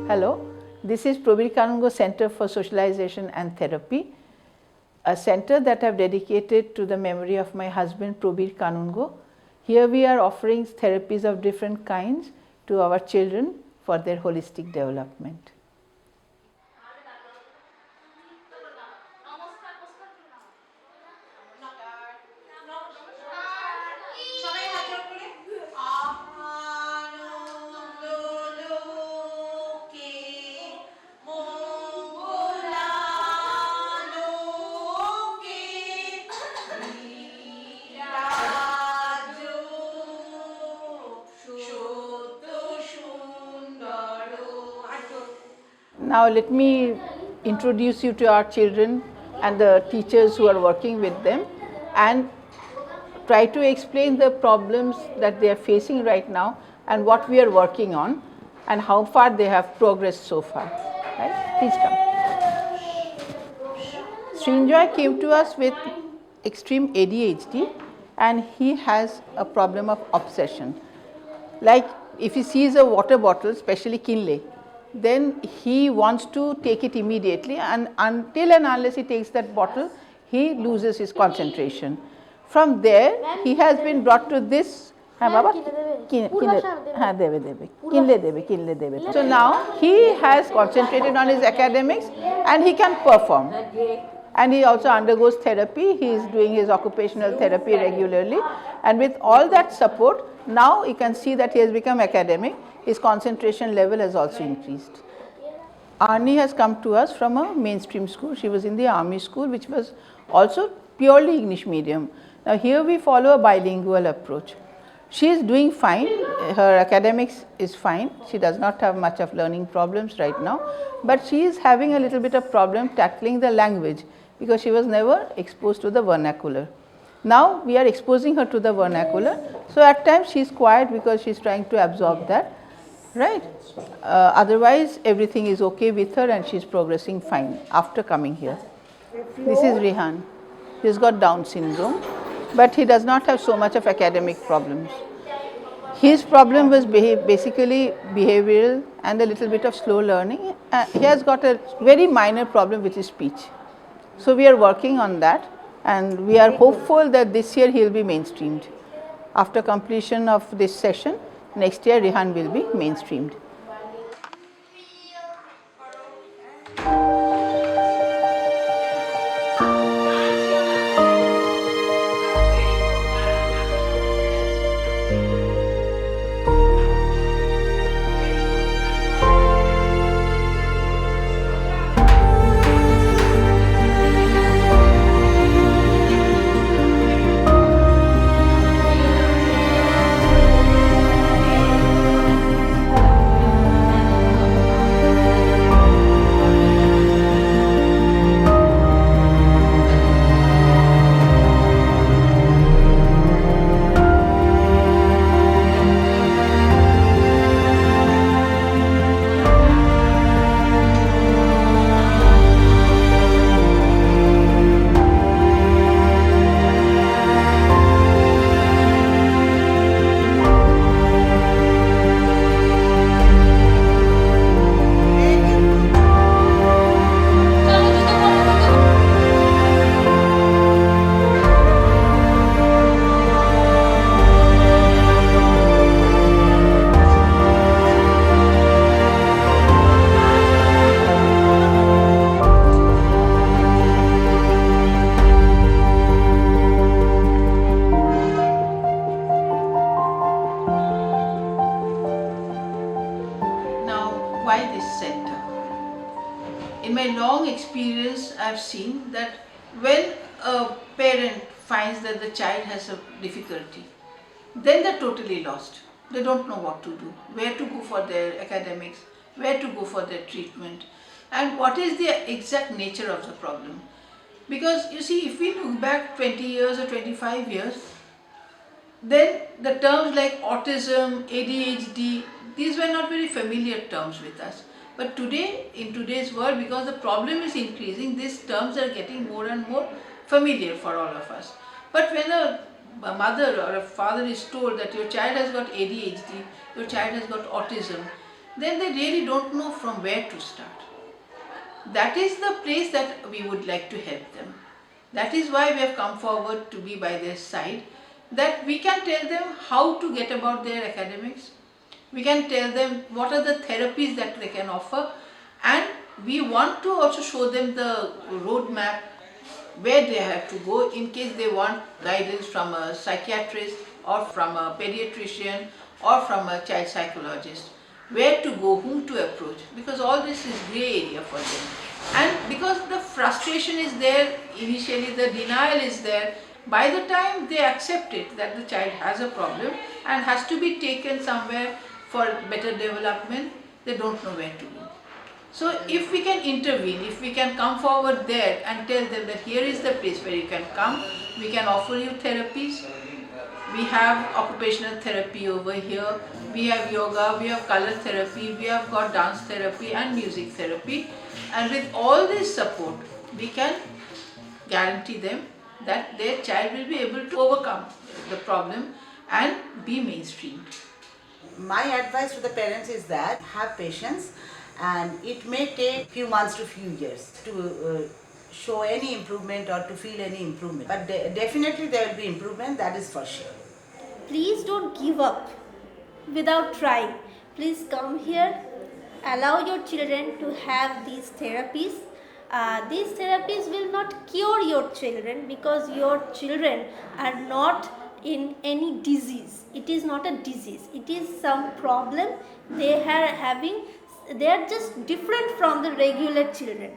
Hello, this is Prabir Kanungo Center for Socialization and Therapy, a center that I have dedicated to the memory of my husband Prabir Kanungo. Here we are offering therapies of different kinds to our children for their holistic development. Now let me introduce you to our children and the teachers who are working with them and try to explain the problems that they are facing right now and what we are working on and how far they have progressed so far. Right? Please come. Srinjoy came to us with extreme ADHD and he has a problem of obsession. Like if he sees a water bottle, especially Kinley, then he wants to take it immediately, and until and unless he takes that bottle, he loses his concentration. From there, he has been brought to this. So now he has concentrated on his academics and he can perform. And he also undergoes therapy. He is doing his occupational therapy regularly. And with all that support, now you can see that he has become academic. His concentration level has also increased. Arnie has come to us from a mainstream school. She was in the army school, which was also purely English medium. Now here we follow a bilingual approach. She is doing fine. Her academics is fine. She does not have much of learning problems right now. But she is having a little bit of problem tackling the language because she was never exposed to the vernacular. Now we are exposing her to the vernacular. So at times she is quiet because she is trying to absorb that. Right? Otherwise everything is okay with her and she is progressing fine after coming here. This is Rehan. He has got Down syndrome, but he does not have so much of academic problems. His problem was basically behavioral and a little bit of slow learning. He has got a very minor problem which is speech. So we are working on that and we are hopeful that this year he will be mainstreamed. After completion of this session, next year Rehan will be mainstreamed. Why this center? In my long experience, I have seen that when a parent finds that the child has a difficulty, then they're totally lost. They don't know what to do, where to go for their academics, where to go for their treatment, and what is the exact nature of the problem. Because you see, if we look back 20 years or 25 years, Then the terms like autism, ADHD, these were not very familiar terms with us. But today, in today's world, because the problem is increasing, these terms are getting more and more familiar for all of us. But when a mother or a father is told that your child has got ADHD, your child has got autism, then they really don't know from where to start. That is the place that we would like to help them. That is why we have come forward to be by their side, that we can tell them how to get about their academics. We can tell them what are the therapies that they can offer, and we want to also show them the roadmap where they have to go in case they want guidance from a psychiatrist or from a pediatrician or from a child psychologist. Where to go, whom to approach, because all this is grey area for them. And because the frustration is there, initially the denial is there, by the time they accept it that the child has a problem and has to be taken somewhere for better development, they don't know where to go. So if we can intervene, if we can come forward there and tell them that here is the place where you can come, we can offer you therapies. We have occupational therapy over here, we have yoga, we have color therapy, we have got dance therapy and music therapy. And with all this support, we can guarantee them that their child will be able to overcome the problem and be mainstreamed. My advice to the parents is that have patience, and it may take few months to few years to show any improvement or to feel any improvement. But definitely there will be improvement, that is for sure. Please don't give up without trying. Please come here, allow your children to have these therapies. These therapies will not cure your children because your children are not in any disease. It is not a disease. It is some problem they are having. They are just different from the regular children.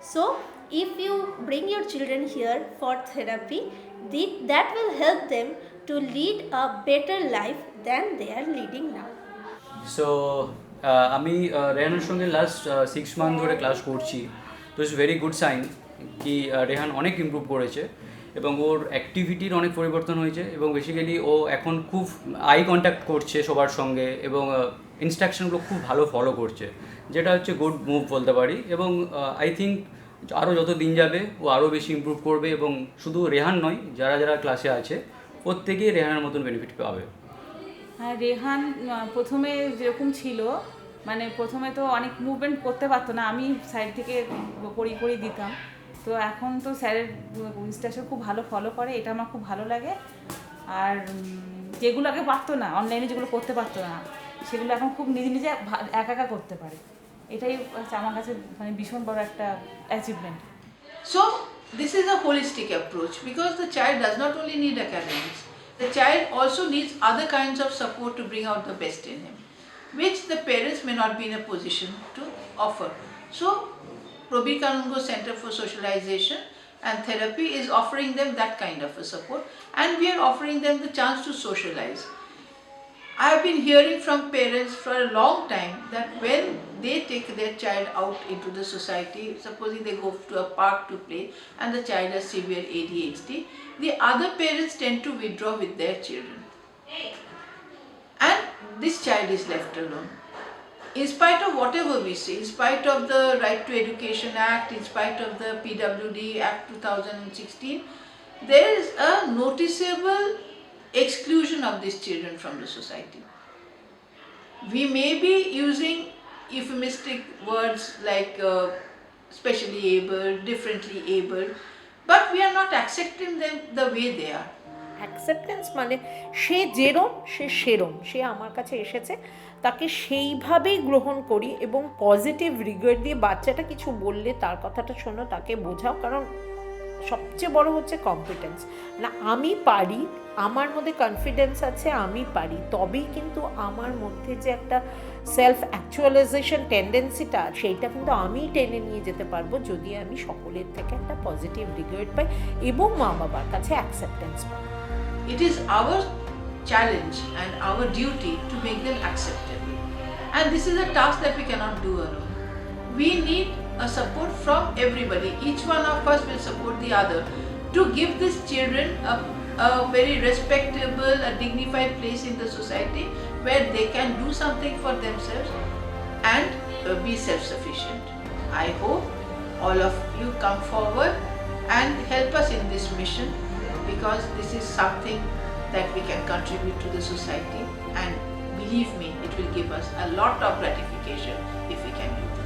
So if you bring your children here for therapy, that will help them to lead a better life than they are leading now. So আমি রেহানের সঙ্গে last 6 month ধরে class করছি, তো it's very good sign কি রেহান অনেক improve করেছে এবং ওর অ্যাক্টিভিটির অনেক পরিবর্তন হয়েছে এবং বেসিক্যালি ও এখন খুব আই কন্ট্যাক্ট করছে সবার সঙ্গে এবং ইনস্ট্রাকশনগুলো খুব ভালো ফলো করছে, যেটা হচ্ছে গুড মুভ বলতে পারি। এবং আই থিঙ্ক আরও যত দিন যাবে ও আরও বেশি ইমপ্রুভ করবে এবং শুধু রেহান নয়, যারা যারা ক্লাসে আছে প্রত্যেকেই রেহানের মতন বেনিফিট পাবে। হ্যাঁ, রেহান প্রথমে যেরকম ছিল, মানে প্রথমে তো অনেক মুভমেন্ট করতে পারতো না, আমি সাইড থেকে করিয়ে দিতাম। তো এখন তো স্যারের ইনস্ট্রাকশন খুব ভালো ফলো করে, এটা আমার খুব ভালো লাগে। আর যেগুলো আগে পারতো না, অনলাইনে যেগুলো করতে পারতো না, সেগুলো এখন খুব নিজে নিজে একা করতে পারে। এটাই আমার কাছে মানে ভীষণ বড় একটা achievement. So this is a holistic approach because the child does not only need academics, the child also needs other kinds of support to bring out the best in him, which the parents may not be in a position to offer. So Prabir Kanungo Center for Socialization and Therapy is offering them that kind of a support, and we are offering them the chance to socialize. I have been hearing from parents for a long time that when they take their child out into the society, supposing they go to a park to play and the child has severe ADHD, the other parents tend to withdraw with their children. And this child is left alone. In spite of whatever we say, in spite of the Right to Education Act, in spite of the PWD Act 2016, there is a noticeable exclusion of these children from the society. We may be using euphemistic words like specially able, differently able, but we are not accepting them the way they are. Acceptance মানে সে যেরম সে সেরম, সে আমার কাছে এসেছে তাকে সেইভাবেই গ্রহণ করি এবং পজিটিভ রিগার্ড দিয়ে বাচ্চাটা কিছু বললে তার কথাটা শোনো, তাকে বোঝাও। কারণ সবচেয়ে বড় হচ্ছে কম্পিটেন্স, না আমি পারি, আমার মধ্যে কনফিডেন্স আছে, আমি পারি, তবেই কিন্তু আমার মধ্যে যে একটা সেলফ অ্যাকচুয়ালাইজেশন টেন্ডেন্সিটা সেইটা কিন্তু আমিই টেনে নিয়ে যেতে পারবো যদি আমি সকলের থেকে একটা পজিটিভ রিগার্ড পাই এবং মা বাবার কাছে acceptance pi. It is our challenge and our duty to make them acceptable. And this is a task that we cannot do alone. We need a support from everybody. Each one of us will support the other to give these children a very respectable, a dignified place in the society where they can do something for themselves and be self-sufficient. I hope all of you come forward and help us in this mission, because this is something that we can contribute to the society, and believe me, it will give us a lot of gratification if we can do this.